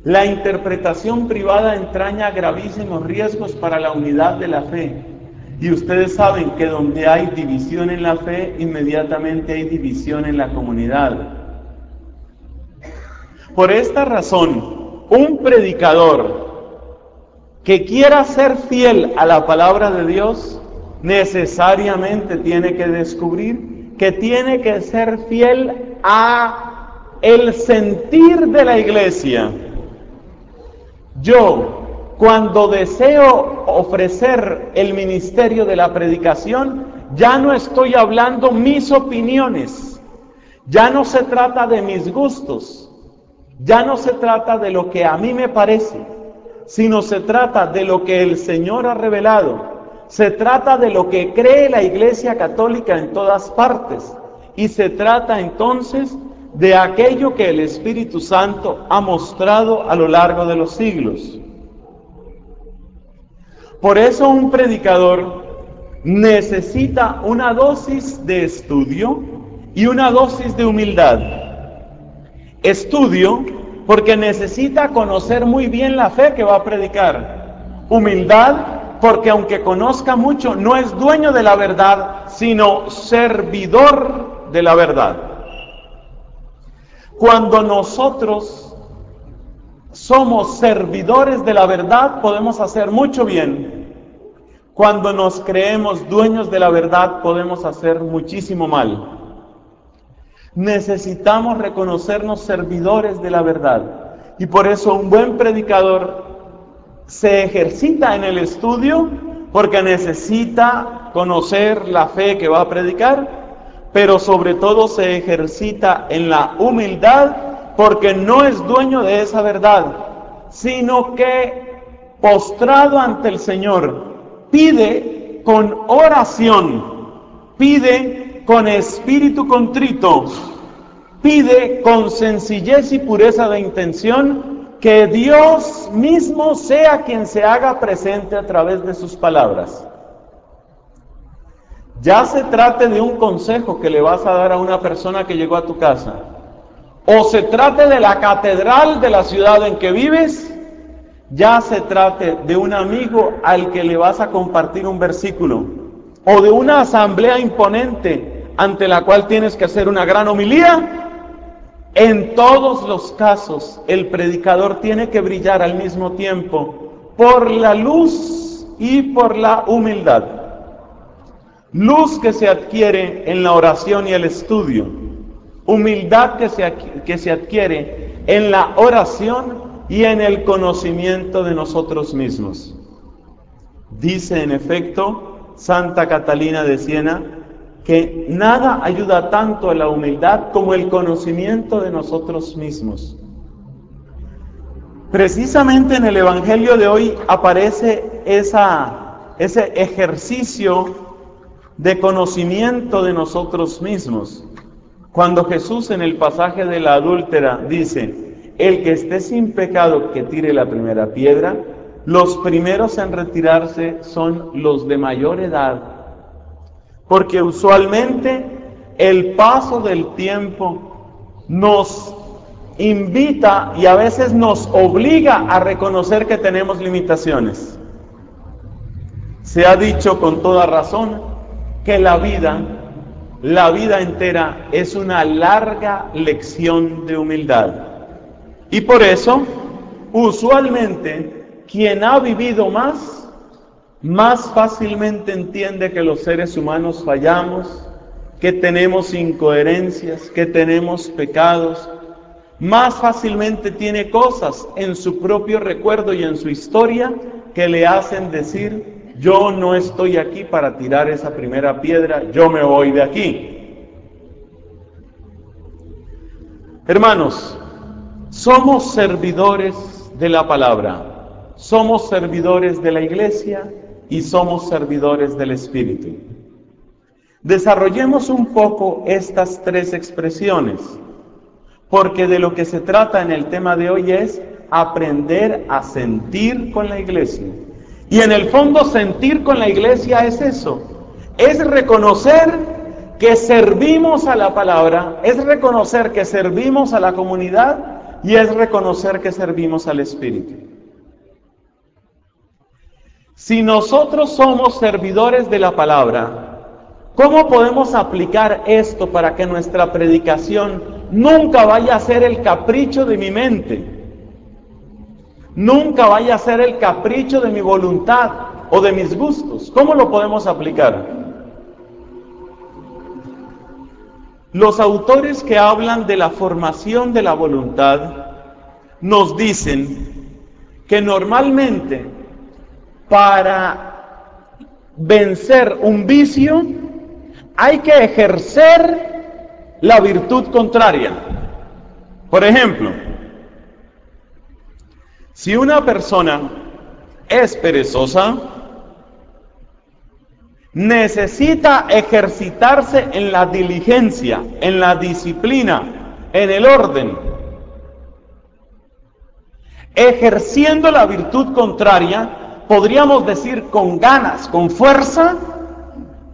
Speaker 1: La interpretación privada entraña gravísimos riesgos para la unidad de la fe. Y ustedes saben que donde hay división en la fe, inmediatamente hay división en la comunidad. Por esta razón, un predicador que quiera ser fiel a la palabra de Dios necesariamente tiene que descubrir que tiene que ser fiel a el sentir de la iglesia. Yo, cuando deseo ofrecer el ministerio de la predicación, ya no estoy hablando mis opiniones, ya no se trata de mis gustos, ya no se trata de lo que a mí me parece, sino se trata de lo que el Señor ha revelado, se trata de lo que cree la Iglesia Católica en todas partes, y se trata entonces de aquello que el Espíritu Santo ha mostrado a lo largo de los siglos. Por eso un predicador necesita una dosis de estudio y una dosis de humildad. Estudio porque necesita conocer muy bien la fe que va a predicar. Humildad porque aunque conozca mucho, no es dueño de la verdad, sino servidor de la verdad. Cuando nosotros somos servidores de la verdad, podemos hacer mucho bien. Cuando nos creemos dueños de la verdad, podemos hacer muchísimo mal. Necesitamos reconocernos servidores de la verdad. Y por eso un buen predicador se ejercita en el estudio, porque necesita conocer la fe que va a predicar, pero sobre todo se ejercita en la humildad, porque no es dueño de esa verdad, sino que postrado ante el Señor, pide con oración, pide con espíritu contrito, pide con sencillez y pureza de intención, que Dios mismo sea quien se haga presente a través de sus palabras. Ya se trate de un consejo que le vas a dar a una persona que llegó a tu casa, o se trate de la catedral de la ciudad en que vives, ya se trate de un amigo al que le vas a compartir un versículo, o de una asamblea imponente ante la cual tienes que hacer una gran homilía. En todos los casos, el predicador tiene que brillar al mismo tiempo por la luz y por la humildad. Luz que se adquiere en la oración y el estudio, humildad que se adquiere en la oración y en el conocimiento de nosotros mismos. Dice en efecto Santa Catalina de Siena que nada ayuda tanto a la humildad como el conocimiento de nosotros mismos. Precisamente en el Evangelio de hoy aparece ese ejercicio de conocimiento de nosotros mismos. Cuando Jesús en el pasaje de la adúltera dice: el que esté sin pecado que tire la primera piedra, los primeros en retirarse son los de mayor edad, porque usualmente el paso del tiempo nos invita y a veces nos obliga a reconocer que tenemos limitaciones. Se ha dicho con toda razón que la vida entera es una larga lección de humildad. Y por eso, usualmente, quien ha vivido más fácilmente entiende que los seres humanos fallamos, que tenemos incoherencias, que tenemos pecados. Más fácilmente tiene cosas en su propio recuerdo y en su historia que le hacen decir: yo no estoy aquí para tirar esa primera piedra, yo me voy de aquí. Hermanos, somos servidores de la palabra, somos servidores de la iglesia y somos servidores del Espíritu. Desarrollemos un poco estas tres expresiones, porque de lo que se trata en el tema de hoy es aprender a sentir con la iglesia. Y en el fondo sentir con la iglesia es eso, es reconocer que servimos a la palabra, es reconocer que servimos a la comunidad y es reconocer que servimos al Espíritu. Si nosotros somos servidores de la palabra, ¿cómo podemos aplicar esto para que nuestra predicación nunca vaya a ser el capricho de mi mente? Nunca vaya a ser el capricho de mi voluntad, o de mis gustos. ¿Cómo lo podemos aplicar? Los autores que hablan de la formación de la voluntad nos dicen que normalmente para vencer un vicio hay que ejercer la virtud contraria. Por ejemplo, si una persona es perezosa, necesita ejercitarse en la diligencia, en la disciplina, en el orden. Ejerciendo la virtud contraria, podríamos decir con ganas, con fuerza,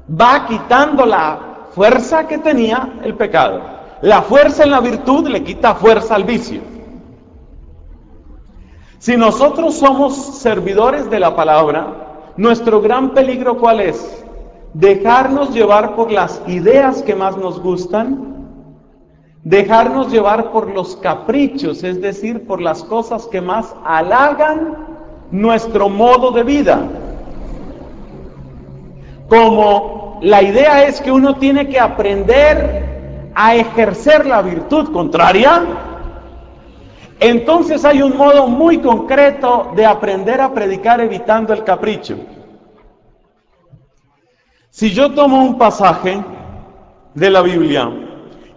Speaker 1: va quitando la fuerza que tenía el pecado. La fuerza en la virtud le quita fuerza al vicio. Si nosotros somos servidores de la palabra, nuestro gran peligro ¿cuál es? Dejarnos llevar por las ideas que más nos gustan, dejarnos llevar por los caprichos, es decir, por las cosas que más halagan nuestro modo de vida. Como la idea es que uno tiene que aprender a ejercer la virtud contraria, entonces hay un modo muy concreto de aprender a predicar evitando el capricho. Si yo tomo un pasaje de la Biblia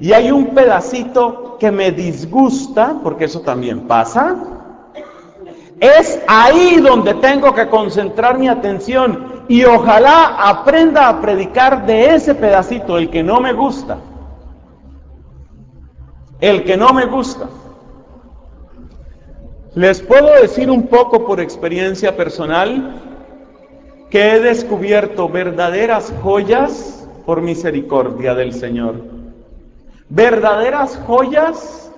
Speaker 1: y hay un pedacito que me disgusta, porque eso también pasa, es ahí donde tengo que concentrar mi atención y ojalá aprenda a predicar de ese pedacito, el que no me gusta. El que no me gusta. Les puedo decir un poco por experiencia personal que he descubierto verdaderas joyas por misericordia del Señor. Verdaderas joyas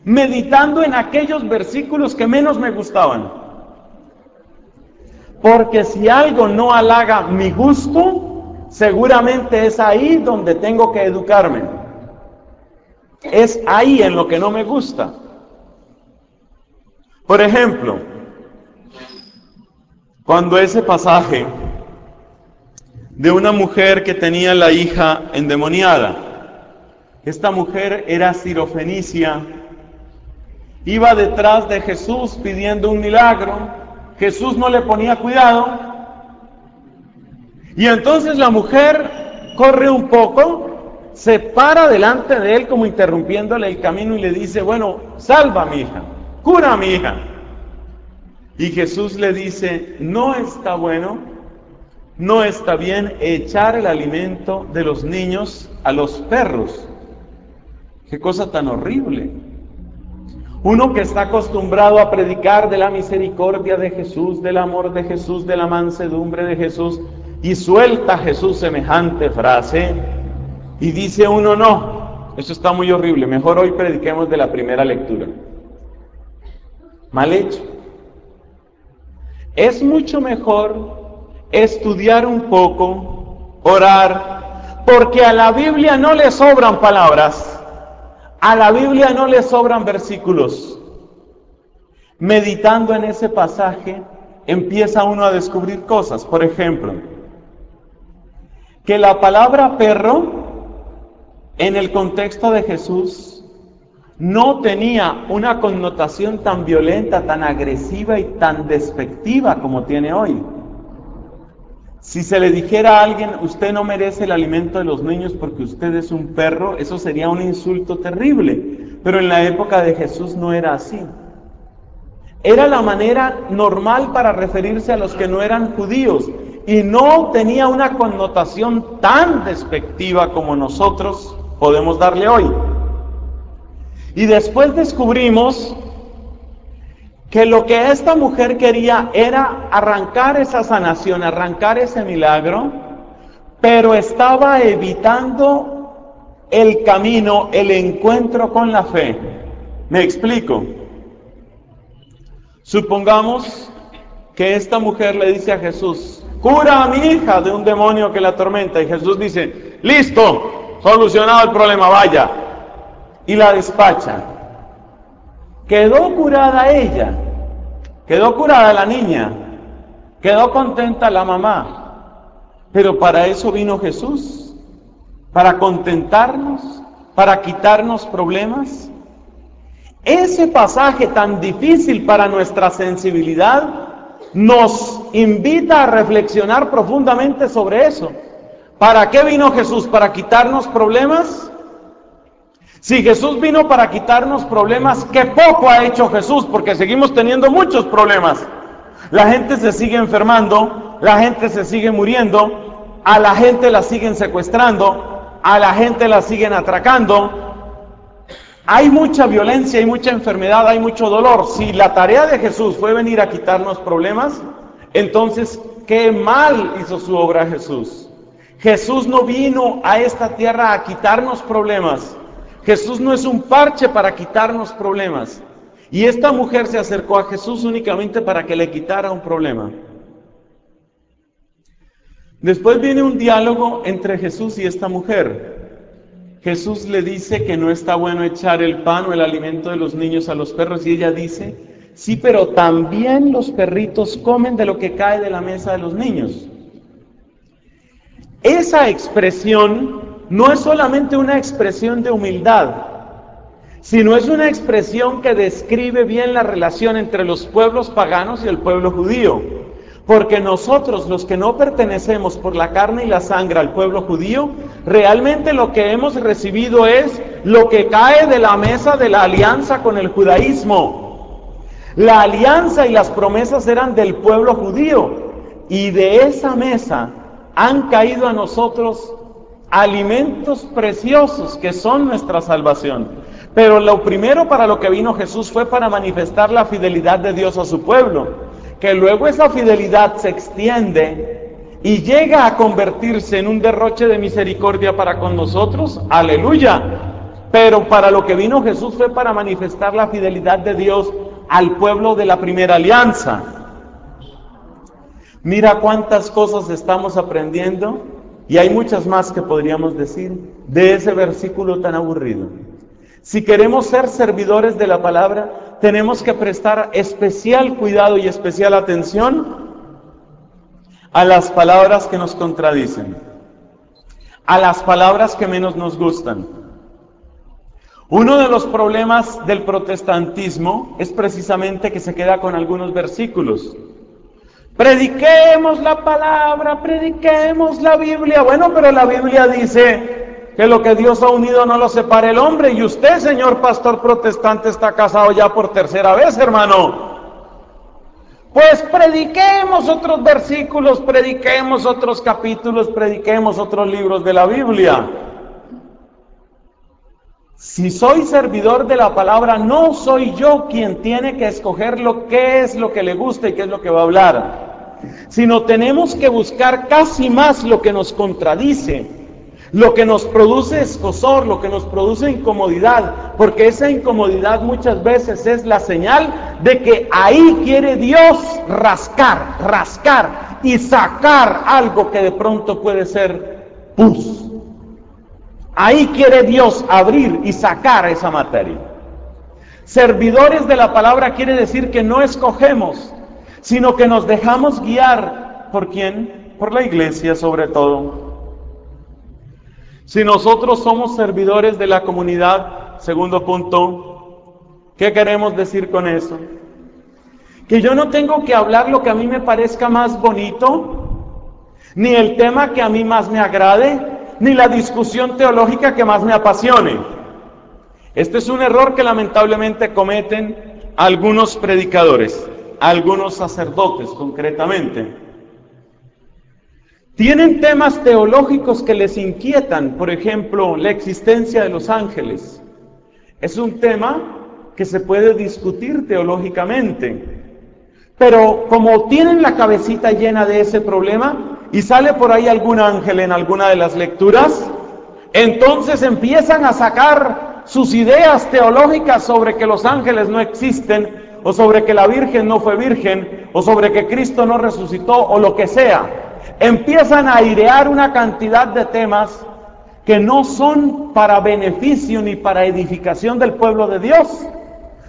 Speaker 1: meditando en aquellos versículos que menos me gustaban. Porque si algo no halaga mi gusto, seguramente es ahí donde tengo que educarme. Es ahí en lo que no me gusta. Por ejemplo, cuando ese pasaje de una mujer que tenía la hija endemoniada, esta mujer era sirofenicia, iba detrás de Jesús pidiendo un milagro, Jesús no le ponía cuidado, y entonces la mujer corre un poco, se para delante de él como interrumpiéndole el camino y le dice, bueno, salva a mi hija, cura a mi hija. Y Jesús le dice, no está bueno, no está bien echar el alimento de los niños a los perros. Qué cosa tan horrible. Uno que está acostumbrado a predicar de la misericordia de Jesús, del amor de Jesús, de la mansedumbre de Jesús, y suelta a Jesús semejante frase, y dice uno, no, eso está muy horrible, mejor hoy prediquemos de la primera lectura. Mal hecho. Es mucho mejor estudiar un poco, orar, porque a la Biblia no le sobran palabras, a la Biblia no le sobran versículos. Meditando en ese pasaje, empieza uno a descubrir cosas. Por ejemplo, que la palabra perro, en el contexto de Jesús, no tenía una connotación tan violenta, tan agresiva y tan despectiva como tiene hoy. Si se le dijera a alguien, usted no merece el alimento de los niños porque usted es un perro, eso sería un insulto terrible. Pero en la época de Jesús no era así. Era la manera normal para referirse a los que no eran judíos y no tenía una connotación tan despectiva como nosotros podemos darle hoy. Y después descubrimos que lo que esta mujer quería era arrancar esa sanación, arrancar ese milagro, pero estaba evitando el camino, el encuentro con la fe. ¿Me explico? Supongamos que esta mujer le dice a Jesús, cura a mi hija de un demonio que la atormenta, y Jesús dice, listo, solucionado el problema, vaya. Y la despacha. Quedó curada ella, quedó curada la niña, Quedó contenta la mamá, pero para eso vino Jesús, para contentarnos, para quitarnos problemas. Ese pasaje tan difícil para nuestra sensibilidad nos invita a reflexionar profundamente sobre eso. ¿Para qué vino Jesús? ¿Para quitarnos problemas? Si Jesús vino para quitarnos problemas, qué poco ha hecho Jesús, porque seguimos teniendo muchos problemas. La gente se sigue enfermando, la gente se sigue muriendo, a la gente la siguen secuestrando, a la gente la siguen atracando. Hay mucha violencia, hay mucha enfermedad, hay mucho dolor. Si la tarea de Jesús fue venir a quitarnos problemas, entonces qué mal hizo su obra Jesús. Jesús no vino a esta tierra a quitarnos problemas. Jesús no es un parche para quitarnos problemas. Y esta mujer se acercó a Jesús únicamente para que le quitara un problema. Después viene un diálogo entre Jesús y esta mujer. Jesús le dice que no está bueno echar el pan o el alimento de los niños a los perros, y ella dice, sí, pero también los perritos comen de lo que cae de la mesa de los niños. Esa expresión no es solamente una expresión de humildad, sino es una expresión que describe bien la relación entre los pueblos paganos y el pueblo judío. Porque nosotros, los que no pertenecemos por la carne y la sangre al pueblo judío, realmente lo que hemos recibido es lo que cae de la mesa de la alianza con el judaísmo. La alianza y las promesas eran del pueblo judío, y de esa mesa han caído a nosotros alimentos preciosos que son nuestra salvación. Pero lo primero para lo que vino Jesús fue para manifestar la fidelidad de Dios a su pueblo. Que luego esa fidelidad se extiende y llega a convertirse en un derroche de misericordia para con nosotros, aleluya. Pero para lo que vino Jesús fue para manifestar la fidelidad de Dios al pueblo de la primera alianza. Mira cuántas cosas estamos aprendiendo, y hay muchas más que podríamos decir, de ese versículo tan aburrido. Si queremos ser servidores de la palabra, tenemos que prestar especial cuidado y especial atención a las palabras que nos contradicen, a las palabras que menos nos gustan. Uno de los problemas del protestantismo es precisamente que se queda con algunos versículos. Prediquemos la palabra, prediquemos la Biblia. Bueno, pero la Biblia dice que lo que Dios ha unido no lo separe el hombre. Y usted, señor pastor protestante, está casado ya por tercera vez, hermano. Pues prediquemos otros versículos, prediquemos otros capítulos, prediquemos otros libros de la Biblia. Si soy servidor de la palabra, no soy yo quien tiene que escoger qué es lo que le gusta y qué es lo que va a hablar, sino tenemos que buscar casi más lo que nos contradice, lo que nos produce escozor, lo que nos produce incomodidad, porque esa incomodidad muchas veces es la señal de que ahí quiere Dios rascar y sacar algo que de pronto puede ser pus. Ahí quiere Dios abrir y sacar esa materia. Servidores de la palabra quiere decir que no escogemos, sino que nos dejamos guiar. ¿Por quién? Por la iglesia sobre todo. Si nosotros somos servidores de la comunidad, segundo punto, ¿qué queremos decir con eso? Que yo no tengo que hablar lo que a mí me parezca más bonito, ni el tema que a mí más me agrade, ni la discusión teológica que más me apasione. Este es un error que lamentablemente cometen algunos predicadores, algunos sacerdotes concretamente. Tienen temas teológicos que les inquietan, por ejemplo, la existencia de los ángeles. Es un tema que se puede discutir teológicamente, pero como tienen la cabecita llena de ese problema, y sale por ahí algún ángel en alguna de las lecturas, entonces empiezan a sacar sus ideas teológicas sobre que los ángeles no existen, o sobre que la Virgen no fue virgen, o sobre que Cristo no resucitó, o lo que sea. Empiezan a airear una cantidad de temas que no son para beneficio ni para edificación del pueblo de Dios,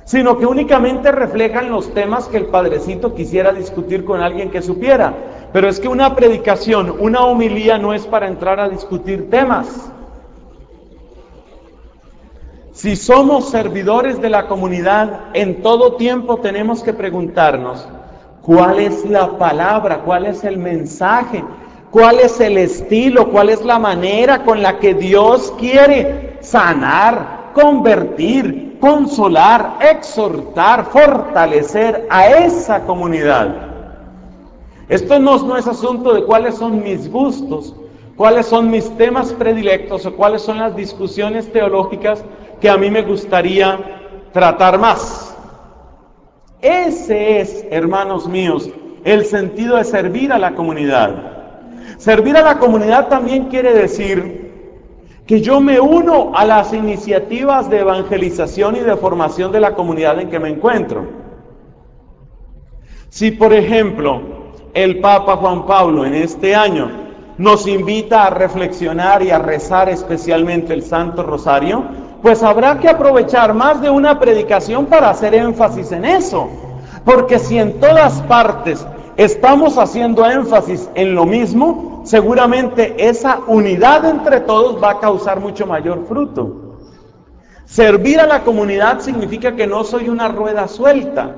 Speaker 2: sino que únicamente reflejan los temas que el padrecito quisiera discutir con alguien que supiera. Pero es que una predicación, una homilía no es para entrar a discutir temas. Si somos servidores de la comunidad, en todo tiempo tenemos que preguntarnos, ¿cuál es la palabra? ¿Cuál es el mensaje? ¿Cuál es el estilo? ¿Cuál es la manera con la que Dios quiere sanar, convertir, consolar, exhortar, fortalecer a esa comunidad? Esto no es asunto de cuáles son mis gustos, cuáles son mis temas predilectos o cuáles son las discusiones teológicas que a mí me gustaría tratar más. Ese es, hermanos míos, el sentido de servir a la comunidad. Servir a la comunidad también quiere decir que yo me uno a las iniciativas de evangelización y de formación de la comunidad en que me encuentro. Si, por ejemplo, el Papa Juan Pablo en este año nos invita a reflexionar y a rezar especialmente el Santo Rosario, pues habrá que aprovechar más de una predicación para hacer énfasis en eso. Porque si en todas partes estamos haciendo énfasis en lo mismo, seguramente esa unidad entre todos va a causar mucho mayor fruto. Servir a la comunidad significa que no soy una rueda suelta.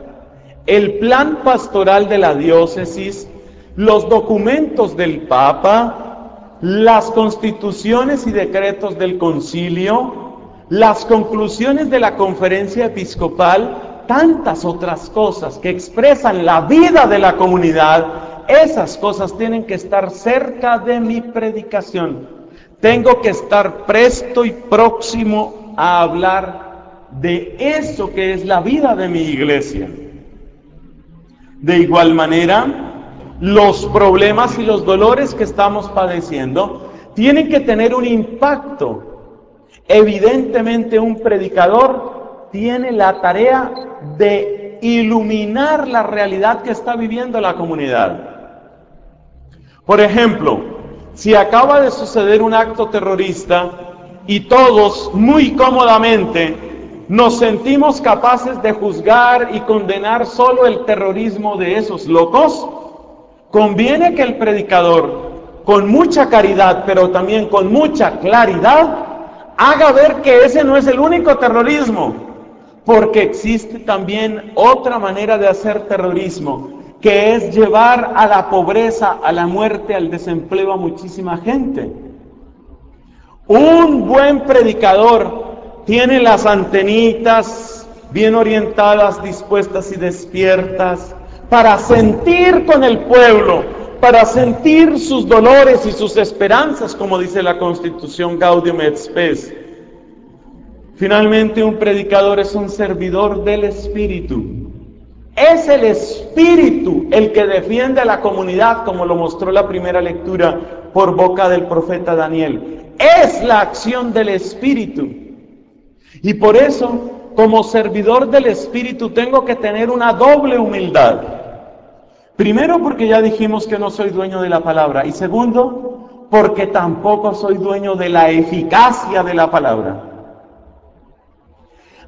Speaker 2: El plan pastoral de la diócesis, los documentos del Papa, las constituciones y decretos del concilio, las conclusiones de la conferencia episcopal, tantas otras cosas que expresan la vida de la comunidad, esas cosas tienen que estar cerca de mi predicación. Tengo que estar presto y próximo a hablar de eso que es la vida de mi iglesia. De igual manera, los problemas y los dolores que estamos padeciendo tienen que tener un impacto. Evidentemente, un predicador tiene la tarea de iluminar la realidad que está viviendo la comunidad. Por ejemplo, si acaba de suceder un acto terrorista y todos muy cómodamente nos sentimos capaces de juzgar y condenar solo el terrorismo de esos locos, conviene que el predicador, con mucha caridad, pero también con mucha claridad, haga ver que ese no es el único terrorismo, porque existe también otra manera de hacer terrorismo, que es llevar a la pobreza, a la muerte, al desempleo a muchísima gente. Un buen predicador tiene las antenitas bien orientadas, dispuestas y despiertas para sentir con el pueblo, para sentir sus dolores y sus esperanzas, como dice la Constitución Gaudium et Spes. Finalmente, un predicador es un servidor del Espíritu. Es el Espíritu el que defiende a la comunidad, como lo mostró la primera lectura por boca del profeta Daniel. Es la acción del Espíritu. Y por eso, como servidor del Espíritu, tengo que tener una doble humildad. Primero, porque ya dijimos que no soy dueño de la palabra. Y segundo, porque tampoco soy dueño de la eficacia de la palabra.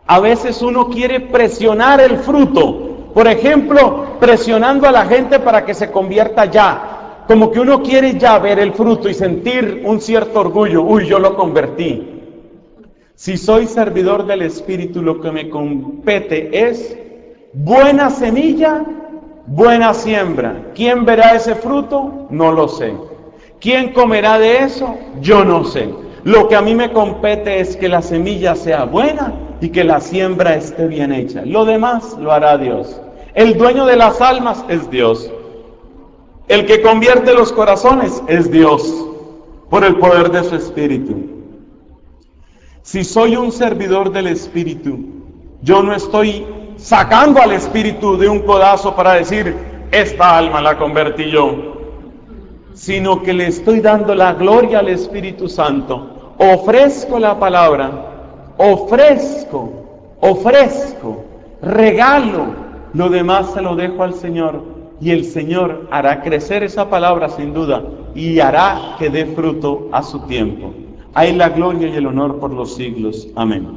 Speaker 2: A veces uno quiere presionar el fruto. Por ejemplo, presionando a la gente para que se convierta ya. Como que uno quiere ya ver el fruto y sentir un cierto orgullo. Uy, yo lo convertí. Si soy servidor del Espíritu, lo que me compete es buena semilla, buena siembra. ¿Quién verá ese fruto? No lo sé. ¿Quién comerá de eso? Yo no sé. Lo que a mí me compete es que la semilla sea buena y que la siembra esté bien hecha. Lo demás lo hará Dios. El dueño de las almas es Dios. El que convierte los corazones es Dios, por el poder de su Espíritu. Si soy un servidor del Espíritu, yo no estoy sacando al Espíritu de un codazo para decir, esta alma la convertí yo, sino que le estoy dando la gloria al Espíritu Santo. Ofrezco la palabra, ofrezco, regalo, lo demás se lo dejo al Señor, y el Señor hará crecer esa palabra sin duda, y hará que dé fruto a su tiempo. A Él la gloria y el honor por los siglos. Amén.